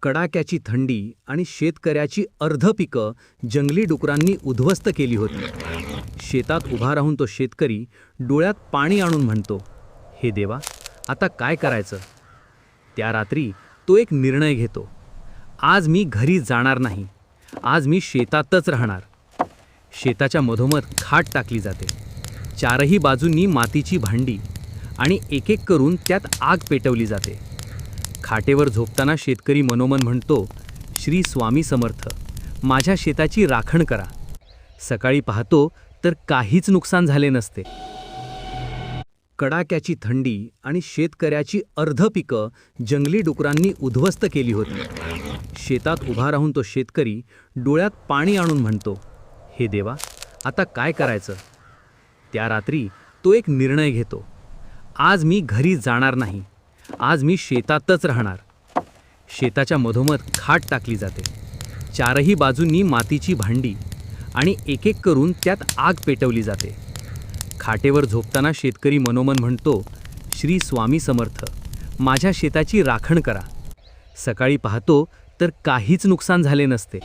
कडाक्याची थंडी आणि शेतकऱ्याची अर्ध पिकं जंगली डुकरांनी उद्ध्वस्त केली होती. शेतात उभा राहून तो शेतकरी डोळ्यात पाणी आणून म्हणतो, हे देवा, आता काय करायचं? त्या रात्री तो एक निर्णय घेतो. आज मी घरी जाणार नाही. आज मी शेतातच राहणार. शेताच्या मधोमध खाट टाकली जाते. चारही बाजूंनी मातीची भांडी आणि एक एक करून त्यात आग पेटवली जाते. खाटेवर झोपताना शेतकरी मनोमन म्हणतो, श्री स्वामी समर्थ, माझ्या शेताची राखण करा. सकाळी पाहतो तर काहीच नुकसान झाले नसते. कडाक्याची थंडी आणि शेतकऱ्याची अर्ध पिकं जंगली डुकरांनी उद्ध्वस्त केली होती. शेतात उभा राहून तो शेतकरी डोळ्यात पाणी आणून म्हणतो, हे देवा, आता काय करायचं? त्या रात्री तो एक निर्णय घेतो. आज मी घरी जाणार नाही. आज मी शेतातच राहणार. शेताच्या मधोमध खाट टाकली जाते. चारही बाजूंनी मातीची भांडी आणि एक एक करून त्यात आग पेटवली जाते. खाटेवर झोपताना शेतकरी मनोमन म्हणतो, श्री स्वामी समर्थ, माझ्या शेताची राखण करा. सकाळी पाहतो तर काहीच नुकसान झाले नसते.